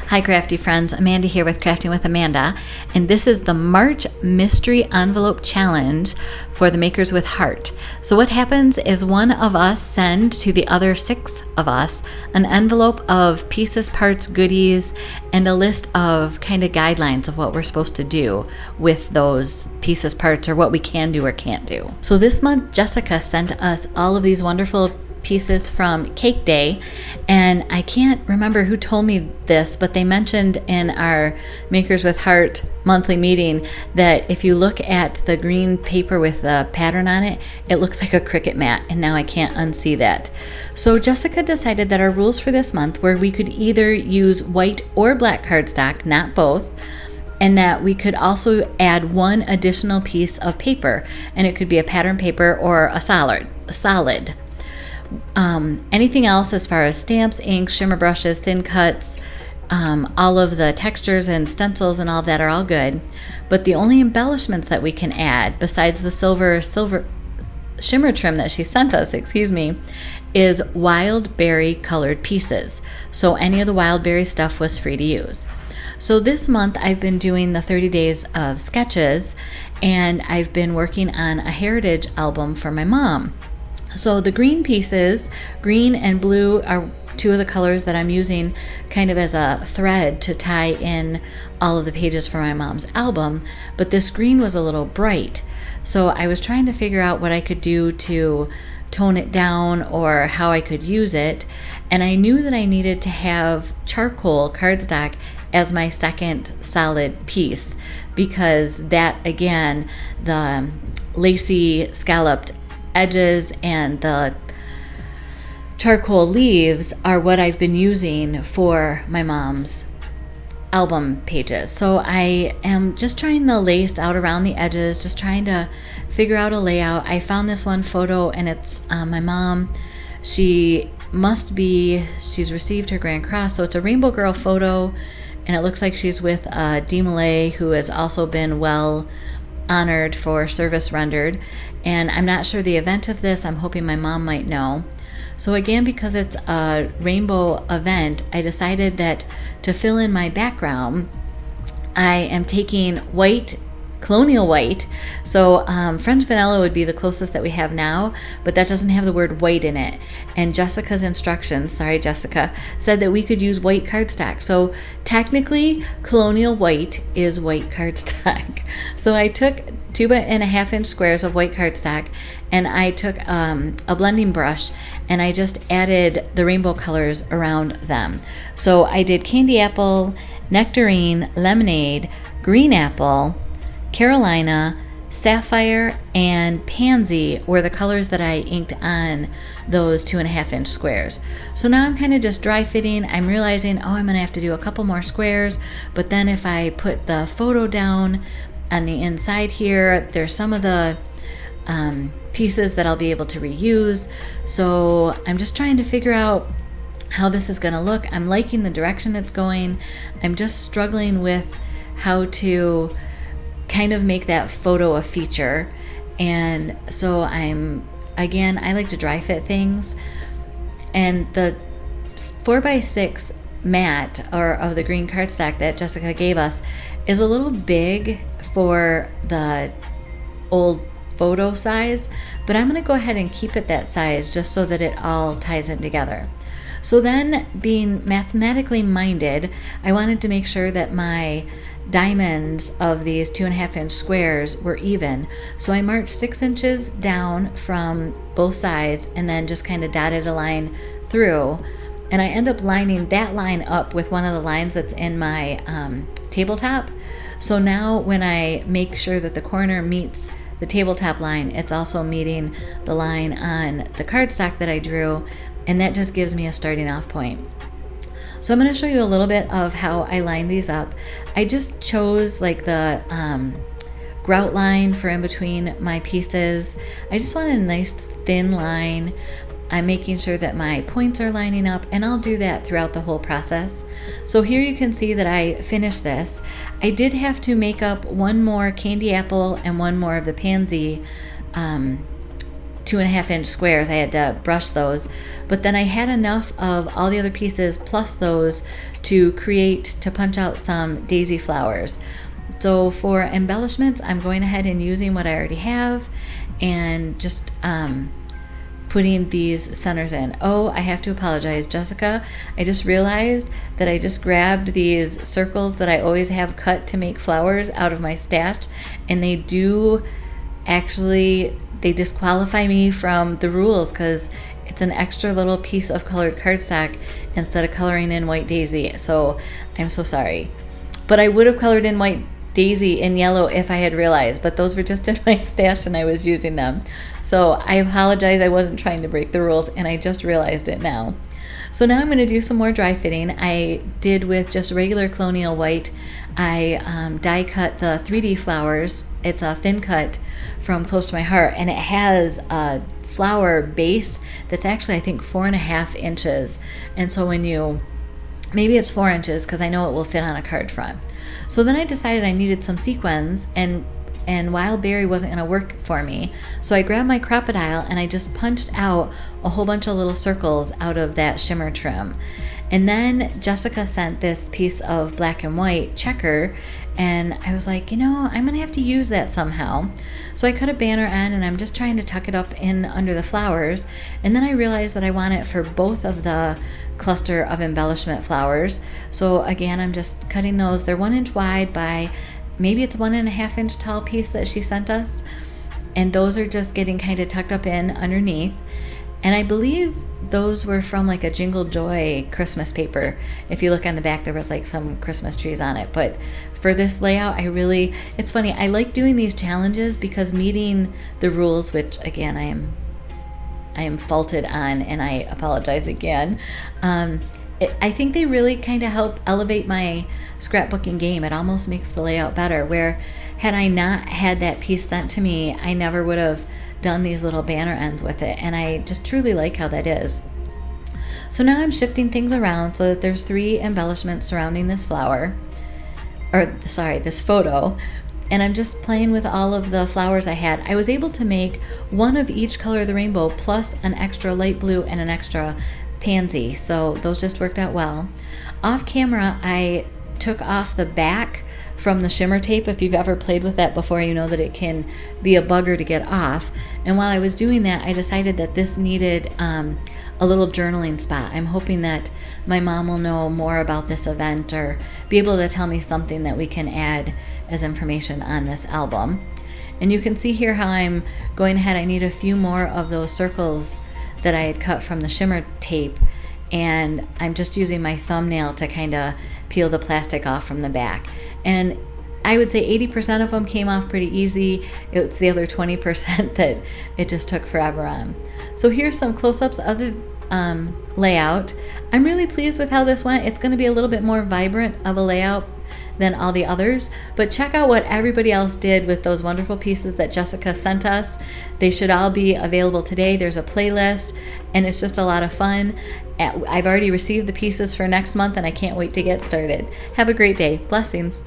Hi crafty friends, Amanda here with Crafting with Amanda, and this is the March Mystery Envelope Challenge for the Makers with Heart. So what happens is one of us send to the other 6 of us an envelope of pieces, parts, goodies, and a list of kind of guidelines of what we're supposed to do with those pieces, parts, or what we can do or can't do. So this month Jessica sent us all of these wonderful pieces from Cake Day, and I can't remember who told me this, but they mentioned in our Makers with Heart monthly meeting that if you look at the green paper with the pattern on it, it looks like a Cricut mat, and now I can't unsee that. So Jessica decided that our rules for this month were we could either use white or black cardstock, not both, and that we could also add one additional piece of paper, and it could be a pattern paper or a solid. Anything else as far as stamps, inks, shimmer brushes, thin cuts, all of the textures and stencils and all that are all good. But the only embellishments that we can add, besides the silver shimmer trim that she sent us, is wild berry colored pieces. So any of the wild berry stuff was free to use. So this month I've been doing the 30 days of sketches, and I've been working on a heritage album for my mom. So the green pieces, green and blue, are 2 of the colors that I'm using kind of as a thread to tie in all of the pages for my mom's album, but this green was a little bright. So I was trying to figure out what I could do to tone it down or how I could use it, and I knew that I needed to have charcoal cardstock as my second solid piece, because that, again, the lacy scalloped edges and the charcoal leaves are what I've been using for my mom's album pages. So I am just trying the lace out around the edges, just trying to figure out a layout. I found this one photo, and it's my mom. She's received her Grand Cross, so it's a Rainbow Girl photo, and it looks like she's with Dee Malay, who has also been well honored for service rendered. And I'm not sure the event of this. I'm hoping my mom might know. So again, because it's a rainbow event, I decided that to fill in my background, I am taking white, colonial white. So French vanilla would be the closest that we have now, but that doesn't have the word white in it. And Jessica's instructions, sorry Jessica, said that we could use white cardstock. So technically, colonial white is white cardstock. So I took 2.5-inch squares of white cardstock, and I took a blending brush, and I just added the rainbow colors around them. So I did candy apple, nectarine, lemonade, green apple, Carolina, sapphire, and pansy were the colors that I inked on those 2.5-inch squares. So now I'm kind of just dry fitting. I'm realizing, I'm going to have to do a couple more squares, but then if I put the photo down on the inside here, there's some of the pieces that I'll be able to reuse. So I'm just trying to figure out how this is going to look. I'm liking the direction it's going. I'm just struggling with how to kind of make that photo a feature. And so I like to dry fit things, and the 4x6 mat of the green cardstock that Jessica gave us is a little big for the old photo size, but I'm going to go ahead and keep it that size just so that it all ties in together. So then, being mathematically minded, I wanted to make sure that my diamonds of these 2.5-inch squares were even. So I marched 6 inches down from both sides and then just kind of dotted a line through. And I end up lining that line up with one of the lines that's in my tabletop. So now when I make sure that the corner meets the tabletop line, it's also meeting the line on the cardstock that I drew, and that just gives me a starting off point. So I'm going to show you a little bit of how I line these up. I just chose like the grout line for in between my pieces. I just wanted a nice thin line. I'm making sure that my points are lining up, and I'll do that throughout the whole process. So here you can see that I finished this. I did have to make up one more candy apple and one more of the pansy 2.5-inch squares. I had to brush those, but then I had enough of all the other pieces plus those to punch out some daisy flowers. So for embellishments, I'm going ahead and using what I already have and just putting these centers in. Oh, I have to apologize, Jessica. I just realized that I just grabbed these circles that I always have cut to make flowers out of my stash, and they disqualify me from the rules because it's an extra little piece of colored cardstock instead of coloring in white daisy. So I'm so sorry. But I would have colored in white daisy in yellow if I had realized, but those were just in my stash and I was using them. So I apologize, I wasn't trying to break the rules and I just realized it now. So now I'm going to do some more dry fitting. I did with just regular colonial white. I die cut the 3D flowers. It's a thin cut from Close to My Heart, and it has a flower base that's actually I think 4.5 inches. And so maybe it's 4 inches because I know it will fit on a card front. So then I decided I needed some sequins, and Wild Berry wasn't going to work for me. So I grabbed my Crocodile and I just punched out a whole bunch of little circles out of that shimmer trim. And then Jessica sent this piece of black and white checker, and I was like, I'm going to have to use that somehow. So I cut a banner end and I'm just trying to tuck it up in under the flowers. And then I realized that I want it for both of the cluster of embellishment flowers. So again, I'm just cutting those. They're 1 inch wide by maybe it's 1.5 inch tall piece that she sent us. And those are just getting kind of tucked up in underneath. And I believe those were from like a Jingle Joy Christmas paper. If you look on the back, there was like some Christmas trees on it. But for this layout, it's funny, I like doing these challenges because meeting the rules, which again, I am faulted on, and I apologize again. I think they really kind of help elevate my scrapbooking game. It almost makes the layout better, where had I not had that piece sent to me, I never would have done these little banner ends with it, and I just truly like how that is. So now I'm shifting things around so that there's 3 embellishments surrounding this this photo, and I'm just playing with all of the flowers I had. I was able to make one of each color of the rainbow plus an extra light blue and an extra pansy, so those just worked out well. Off camera, I took off the back from the shimmer tape. If you've ever played with that before, you know that it can be a bugger to get off. And while I was doing that, I decided that this needed a little journaling spot. I'm hoping that my mom will know more about this event or be able to tell me something that we can add as information on this album. And you can see here how I'm going ahead. I need a few more of those circles that I had cut from the shimmer tape, and I'm just using my thumbnail to kind of peel the plastic off from the back. And I would say 80% of them came off pretty easy. It's the other 20% that it just took forever on. So here's some close-ups of the layout. I'm really pleased with how this went. It's going to be a little bit more vibrant of a layout than all the others, but check out what everybody else did with those wonderful pieces that Jessica sent us. They should all be available today. There's a playlist, and it's just a lot of fun. I've already received the pieces for next month, and I can't wait to get started. Have a great day. Blessings.